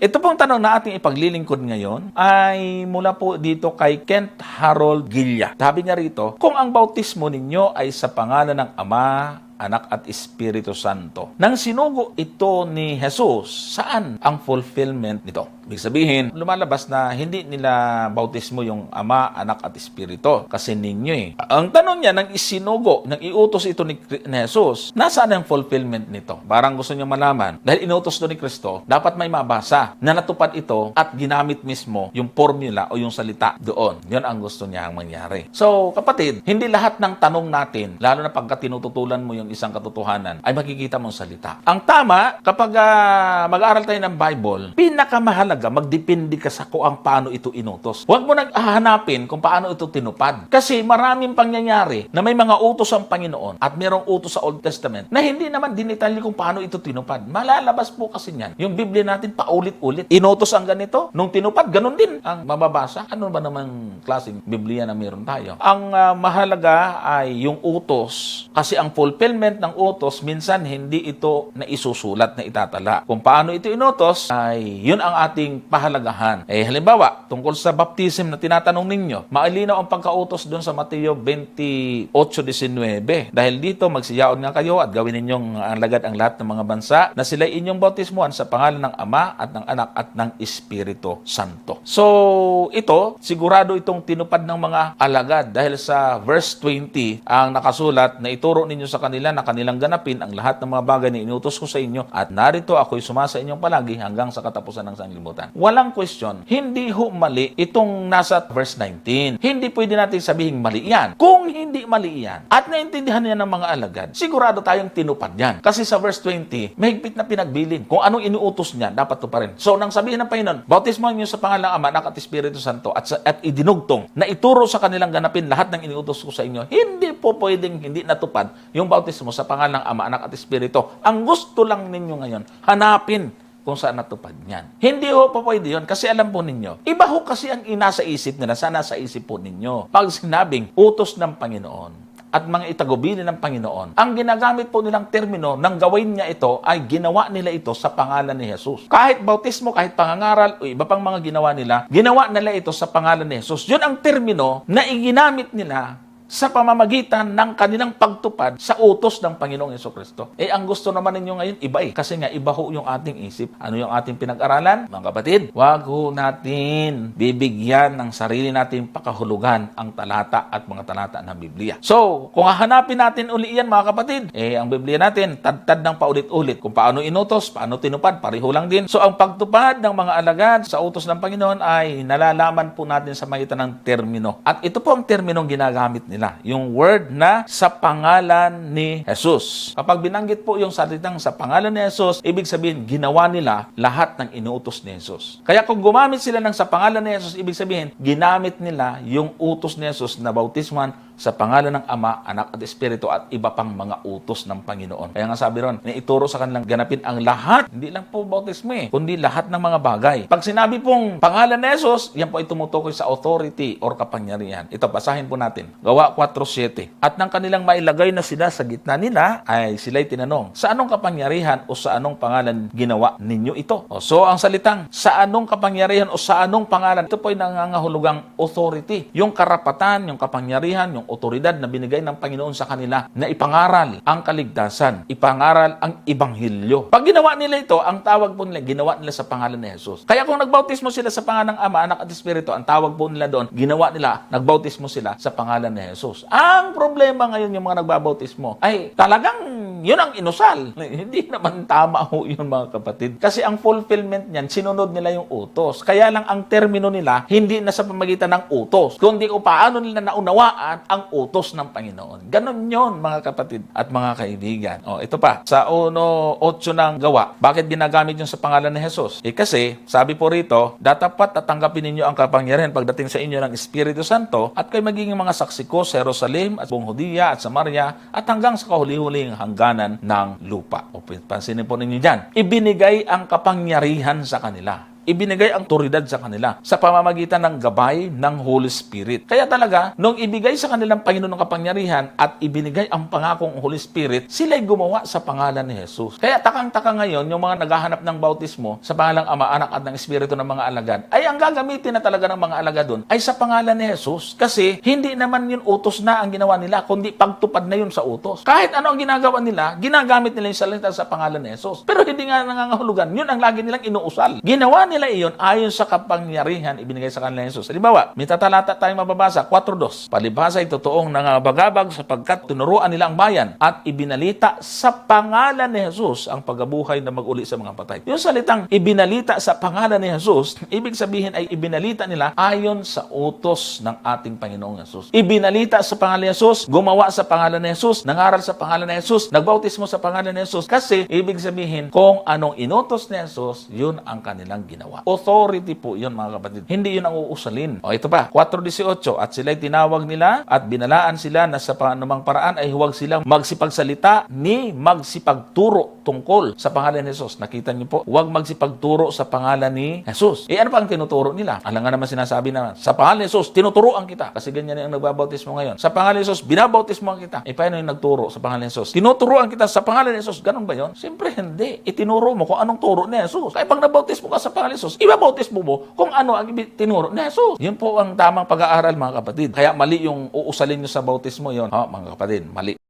Ito pong tanong na ating ipaglilingkod ngayon ay mula po dito kay Kent Harold Gilla. Sabi niya rito, kung ang bautismo ninyo ay sa pangalan ng Ama, Anak at Espiritu Santo, nang sinugo ito ni Jesus, saan ang fulfillment nito? Ibig sabihin, lumalabas na hindi nila bautismo yung Ama, Anak at Espiritu kasi ninyo eh. Ang tanong niya, nang isinugo, nang iutos ito ni Jesus, nasaan ang fulfillment nito? Parang gusto niya malaman, dahil inutos ito ni Kristo, dapat may mabasa na natupad ito at ginamit mismo yung formula o yung salita doon. Yun ang gusto niya ang mangyari. So, kapatid, hindi lahat ng tanong natin, lalo na pagka tinututulan mo yung isang katotohanan, ay makikita mong salita. Ang tama, kapag mag-aaral tayo ng Bible, pinakamahalaga, magdepende ka sa kung paano ito inutos. Huwag mo nang hahanapin kung paano ito tinupad. Kasi maraming pangyayari na may mga utos ang Panginoon at mayroong utos sa Old Testament na hindi naman dinitalye kung paano ito tinupad. Malalabas po kasi niyan. Yung Biblia natin paulit-ulit. Inutos ang ganito, nung tinupad, ganun din ang mababasa. Ano ba namang klaseng Biblia na meron tayo? Ang mahalaga ay yung utos. Kasi ang fulfillment ng utos, minsan hindi ito na isusulat na itatala. Kung paano ito inutos, ay yun ang ating pahalagahan. Halimbawa, tungkol sa baptism na tinatanong ninyo, maalinaw ang pagkautos doon sa Mateo 28:19. Dahil dito, magsiyaon nga kayo at gawin ninyong alagad ang lahat ng mga bansa na sila inyong bautismuhan sa pangalan ng Ama at ng Anak at ng Espiritu Santo. So, ito, sigurado itong tinupad ng mga alagad dahil sa verse 20, ang nakasulat na ituro ninyo sa kanila na kanilang ganapin ang lahat ng mga bagay na inutos ko sa inyo at narito ako'y sumasa inyong palagi hanggang sa katapusan ng sanglibutan. Walang question, hindi ho mali itong nasa verse 19. Hindi pwede natin sabihin mali yan. Kung hindi mali yan at naintindihan niya ng mga alagad, sigurado tayong tinupad yan. Kasi sa verse 20, mahigpit na pinagbilin. Kung anong inuutos niya, dapat to pa rin. So, nang sabihin ng Panginoon, bautismohan niyo sa pangalan ng Ama, Anak at Espiritu Santo at idinugtong na ituro sa kanilang ganapin lahat ng inuutos ko sa inyo, hindi po pwedeng hindi natupad yung bautismo sa pangalan ng Ama, Anak at Espiritu. Ang gusto lang ninyo ngayon, hanapin kung saan natupad niyan. Hindi ho pa pwede yun kasi alam po ninyo, iba ho kasi ang inasa isip nila sa nasa isip po ninyo. Pag sinabing utos ng Panginoon at mga itagubili ng Panginoon, ang ginagamit po nilang termino ng gawin niya ito ay ginawa nila ito sa pangalan ni Jesus. Kahit bautismo, kahit pangangaral o iba pang mga ginawa nila ito sa pangalan ni Jesus. Yun ang termino na iginamit nila sa pamamagitan ng kanilang pagtupad sa utos ng Panginoong Jesucristo. Ang gusto naman ninyo ngayon, iba Kasi nga, iba ho yung ating isip. Ano yung ating pinag-aralan? Mga kapatid, wag ho natin bibigyan ng sarili nating pakahulugan ang talata at mga talata ng Biblia. So, kung hahanapin natin uli yan, mga kapatid, ang Biblia natin, tad-tad ng paulit-ulit. Kung paano inutos, paano tinupad, pareho lang din. So, ang pagtupad ng mga alagad sa utos ng Panginoon ay nalalaman po natin sa magitan ng termino. At ito po ang terminong ginagamit nila. Yung word na sa pangalan ni Jesus. Kapag binanggit po yung salitang sa pangalan ni Jesus, ibig sabihin, ginawa nila lahat ng inuutos ni Jesus. Kaya kung gumamit sila ng sa pangalan ni Jesus, ibig sabihin, ginamit nila yung utos ni Jesus na bautisman sa pangalan ng Ama, Anak at Espiritu at iba pang mga utos ng Panginoon. Kaya nga sabi ron, ituro sa kanilang ganapin ang lahat, hindi lang po bautismo kundi lahat ng mga bagay. Pag sinabi pong pangalan ni Jesus, yan po ay tumutukoy sa authority or kapangyarihan. Ito, basahin po natin. Gawa 4:7. At nang kanilang mailagay na sila sa gitna nila, ay sila'y tinanong, sa anong kapangyarihan o sa anong pangalan ginawa ninyo ito? So, ang salitang, sa anong kapangyarihan o sa anong pangalan, ito po ay nangangahulugang authority. Yung karapatan, yung kapangyarihan, yung otoridad na binigay ng Panginoon sa kanila na ipangaral ang kaligtasan, ipangaral ang ibanghilyo. Pag ginawa nila ito, ang tawag po nila, ginawa nila sa pangalan ni Jesus. Kaya kung nagbautismo sila sa pangalan ng Ama, Anak at Espiritu, ang tawag po nila doon, ginawa nila, nagbautismo sila sa pangalan ni Jesus. Ang problema ngayon yung mga nagbabautismo ay talagang yun ang inusal. Hindi naman tama ho yun, mga kapatid. Kasi ang fulfillment niyan, sinunod nila yung utos. Kaya lang ang termino nila, hindi na sa pamagitan ng utos, kundi kung paano nila naunawaan ang utos ng Panginoon. Ganon yun, mga kapatid at mga kaibigan. Ito pa, sa 1:8 ng Gawa, bakit ginagamit yun sa pangalan ni Jesus? Kasi, sabi po rito, datapat tatanggapin ninyo ang kapangyarihan pagdating sa inyo ng Espiritu Santo at kayo magiging mga saksi ko sa Jerusalem at buong Judea at Samaria at hanggang sa kahuli-huling hangganan ng lupa. Pansinin po ninyo dyan. Ibinigay ang kapangyarihan sa kanila. ibinigay ang otoridad sa kanila sa pamamagitan ng gabay ng Holy Spirit. Kaya talaga, nung ibigay sa kanilang Panginoon ng kapangyarihan at ibinigay ang pangakong Holy Spirit, sila'y gumawa sa pangalan ni Jesus. Kaya takang-taka ngayon, yung mga naghahanap ng bautismo sa pangalang Ama, Anak at ng Espiritu ng mga alagad, ay ang gagamitin na talaga ng mga alagad doon ay sa pangalan ni Jesus. Kasi hindi naman yun utos na ang ginawa nila, kundi pagtupad na yun sa utos. Kahit ano ang ginagawa nila, ginagamit nila yung salita sa pangalan ni Jesus. Pero hindi nga nangangahulugan, yun ang lagi nilang inuusal. Ginawa nila iyon ayon sa kapangyarihan ibinigay sa kanila ni Jesus. Halimbawa, may tatalata tayong mababasa, 4:2. Palibhasa ay totoong nangabagabag sapagkat tinuruan nila ang bayan at ibinalita sa pangalan ni Jesus ang pagkabuhay na mag-uli sa mga patay. Yung salitang ibinalita sa pangalan ni Jesus, ibig sabihin ay ibinalita nila ayon sa utos ng ating Panginoong Jesus. Ibinalita sa pangalan ni Jesus, gumawa sa pangalan ni Jesus, nangaral sa pangalan ni Jesus, nagbautismo sa pangalan ni Jesus. Kasi ibig sabihin, kung anong inutos ni Jesus, yun ang kanilang ginawa. Authority po yun, mga kapatid. Hindi yun ang uusalin. O ito pa, 4:18, at sila'y tinawag nila at binalaan sila na sa anumang paraan ay huwag silang magsipagsalita ni magsipagturo tungkol sa pangalan ni Jesus. Nakita niyo po, huwag magsipagturo sa pangalan ni Jesus. Ano pa ang tinuturo nila? Alam nga naman sinasabi na, sa pangalan ni Jesus, tinuturoan kita. Kasi ganyan yung nagbabautismo ngayon. Sa pangalan ni Jesus, binabautismoan kita. Paano yung nagturo sa pangalan ni Jesus? Tinuturoan kita sa pangalan ni Jesus. Ganun ba yun? Siyempre hindi. Itinuro mo kung anong turo ni Jesus. Kaya pag nabautismo ka sa pangalan ni Jesus, ibabautismo mo kung ano ang tinuro ni Jesus. Yun po ang tamang pag-aaral, mga kapatid. Kaya mali yung uusalin nyo sa bautismo yun. Mga kapatid, mali.